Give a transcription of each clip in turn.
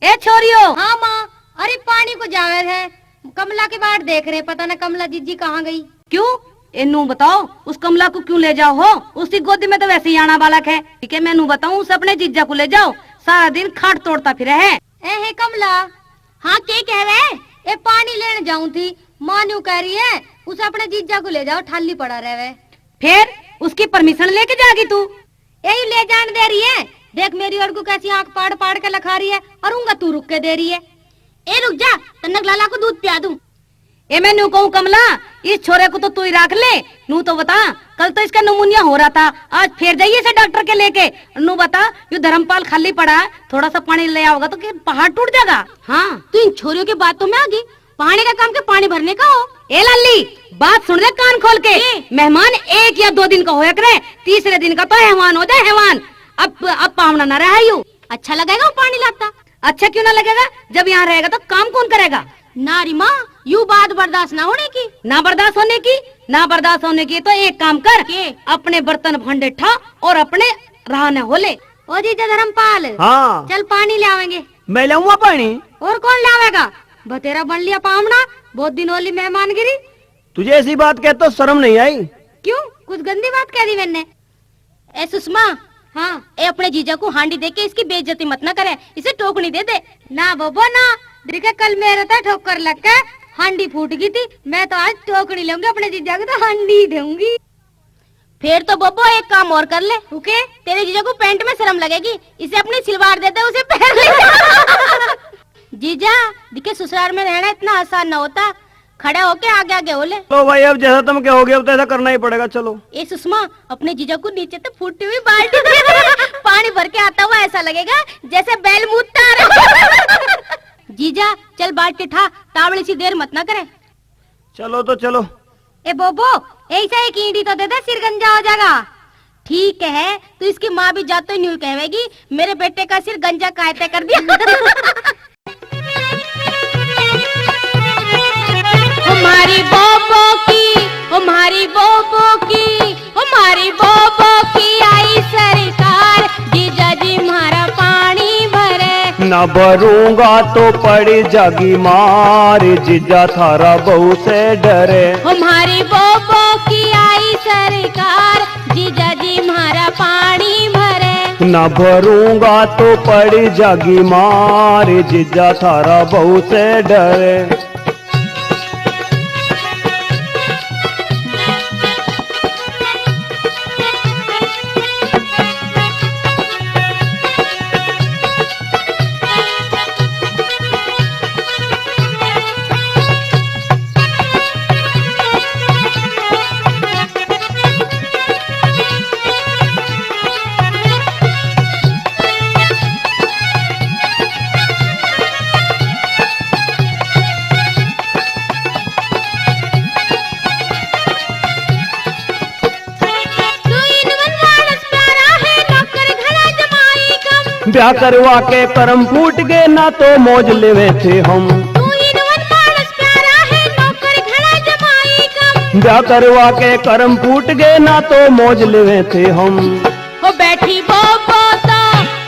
ए छोरियो। हाँ माँ। अरे पानी को जावे है, कमला के बाट देख रहे, पता न कमला जीजी कहाँ गई। क्यों? इन्नू बताओ, उस कमला को क्यों ले जाओ हो? उसकी गोदी में तो वैसे ही आना बालक है। ठीक है, मैनू बताऊं, उस अपने जीजा को ले जाओ, सारा दिन खाट तोड़ता फिर है। ए कमला। हाँ के कह रहे? ए पानी लेने जाऊं थी, माँ न्यू कह रही है उसे अपने जीजा को ले जाओ, ठाली पड़ा रहे। फिर उसकी परमिशन लेके जागी तू? यही ले जाने दे रही है। देख मेरी और को कैसी आंख पाड़ पाड़ के लखा रही है, और उनका तू रुक के दे रही है। ए रुक जा, तन्नक लाला को दूध पिया दूं। ए मैं न्यू कहूँ कमला, इस छोरे को तो तू ही रख ले। नू तो बता, कल तो इसका निमोनिया हो रहा था, आज फिर जाइए इसे डॉक्टर के लेके। नू बता, ये धर्मपाल खाली पड़ा है, थोड़ा सा पानी ले आओगा तो पहाड़ टूट जाएगा। हाँ तू इन छोरियों की बातों में आ गई। पानी का काम के पानी भरने का हो। ए लाली, बात सुन ले कान खोल के। मेहमान 1 या 2 दिन का होया करे, तीसरे दिन का तो हैवान हो जाए हैवान। अब पावना न रहा यू। अच्छा लगेगा वो पानी लाता? अच्छा क्यों ना लगेगा, जब यहाँ रहेगा तो काम कौन करेगा? नारी माँ, यू बात बर्दाश्त ना होने की। ना बर्दाश्त होने की तो एक काम कर, अपने बर्तन भांडे ठा और अपने रहने हो ले। ओ जीजा धर्मपाल। हाँ चल पानी ले आवेंगे। मैं लाऊंगा पानी। और कौन लावेगा? बतेरा बन लिया पावना, बहुत दिन होली मेहमानगिरी। तुझे ऐसी बात कहते तो शर्म नहीं आई? क्यों, कुछ गंदी बात कह दी मैंने? ए सुषमा। हाँ। ए अपने जीजा को हांडी देके इसकी बेइज्जती मत ना करे, इसे टोकनी दे दे। ना बबो ना, देखा कल मेरे तो ठोकर लग के हांडी फूट गई थी, मैं तो आज टोकनी लूंगी अपने जीजा को, तो हांडी दूंगी। फिर तो बब्बो एक काम और कर ले। ओके, तेरे जीजा को पैंट में शर्म लगेगी, इसे अपनी सिलवार दे दे, उसे पहन ले। जीजा दिखे ससुराल में रहना इतना आसान न होता, खड़े होके आगे आगे हो ले। तो भाई अब जैसा तुम कहोगे अब तो ऐसा करना ही पड़ेगा। चलो। ए सुषमा, अपने जीजा को नीचे तो फूटी हुई बाल्टी दे दे। पानी भर के आता हुआ ऐसा लगेगा जैसे बैल मूतता रहा। जीजा चल बाल्टी ठा, तावड़ी सी देर मत ना करे। चलो तो चलो। ए बोबो, ऐसा एक ईंटी तो दे दे, सिर गंजा हो जाएगा। ठीक है, तो इसकी माँ भी जातो न्यू कहेगी मेरे बेटे का सिर गंजा कायते कर दिया। हमारी बोबो की, हमारी बोबो की, हमारी बोबो की आई सरकार, जीजा जी हमारा पानी भरे। न भरूंगा तो पड़ी जागी मार, जीजा थारा बहू से डरे। हमारी बोबो की आई सरकार, जीजा जी हमारा पानी भरे। न भरूंगा तो पड़ी जागी मार, जीजा थारा बहू से डरे। ब्याह करवा के करम फूट गए ना तो मौज लेवे थे हम। ब्याह करवा के करम फूट गए ना तो मौज लेवे थे हम। हो बैठी बोबो तो,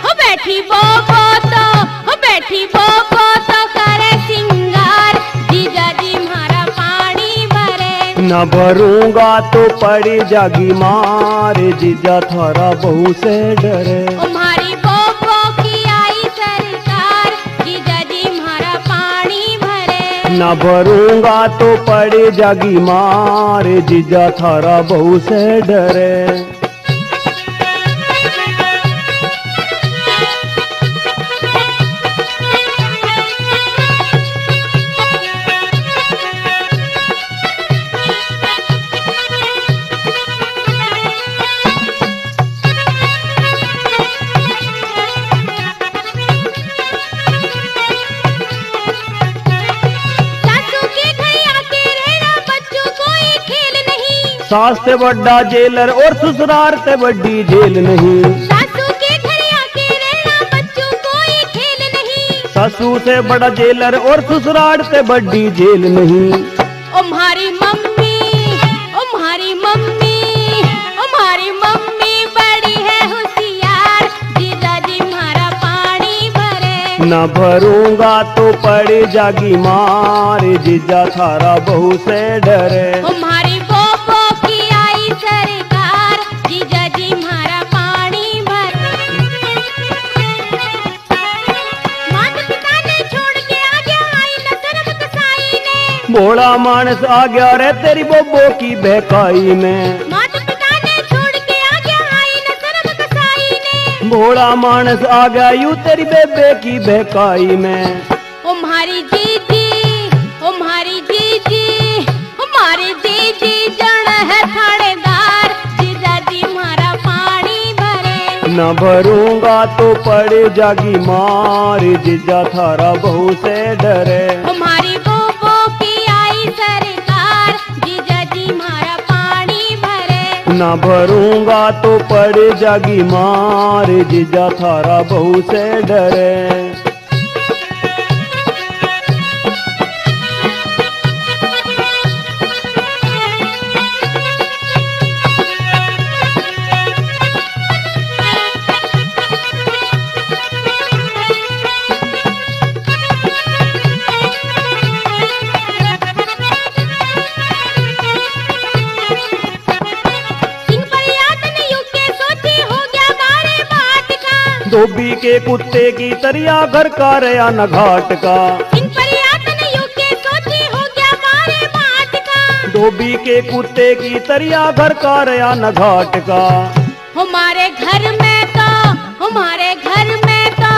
हो बैठी बोबो तो, हो बैठी बोबो तो करे सिंगार, जीजा जी हमारा पानी भरे। न भरूंगा तो पड़ी जागी मार, जीजा थारा बहू से डरे। हमारी बोबो की आई सरकार, जीजा जी हमारा पानी भरे। न भरूंगा तो पड़ी जागी मार, जीजा थारा बहू से डरे। सास से बड़ा जेलर और ससुराल से बड़ी जेल नहीं। सासू के घर आके रहना बच्चों कोई खेल नहीं। सासू से बड़ा जेलर और ससुराल से बड़ी जेल नहीं। ओ हमारी मम्मी, ओ हमारी मम्मी, ओ हमारी मम्मी बड़ी है होशियार, जीजा जी हमारा पानी भरे। ना भरूंगा तो पड़ जागी मार, जीजा थारा बहू से डरे। हमारी बोबो की आई सरकार, जीजा जी हमारा पानी भर। माता पिता ने छोड़ के आ गया, आई न शर्म कसाई ने। भोला मानस आ गया रे तेरी बोबो की बहकाई में। माता पिता ने छोड़ के आ गया, आई न शर्म कसाई ने। भोला मानस आ गया यूं तेरी बेबे की बहकाई में। हमारी जीजी, हमारी जीजी, हमारी जीजी जन है थानेदार, जीजा जी हमारा पानी भरे। न भरूंगा तो पड़ जागी मार, जीजा थारा बहू से डरे। हमारी बोबो की आई सरकार, जीजा जी हमारा पानी भरे। न भरूंगा तो पड़ जागी मार, जीजा थारा बहू से डरे। धोबी के कुत्ते की तरिया घर का रया न घाट का। धोबी के कुत्ते की तरिया घर का रया न घाट का। हमारे घर में तो, हमारे घर में तो,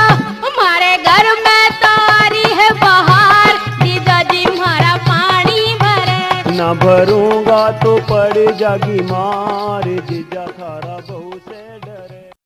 हमारे घर में तो आ रही है बहार, जीजा जी हमारा पानी भरे। न भरूंगा तो पड़ जागी मार,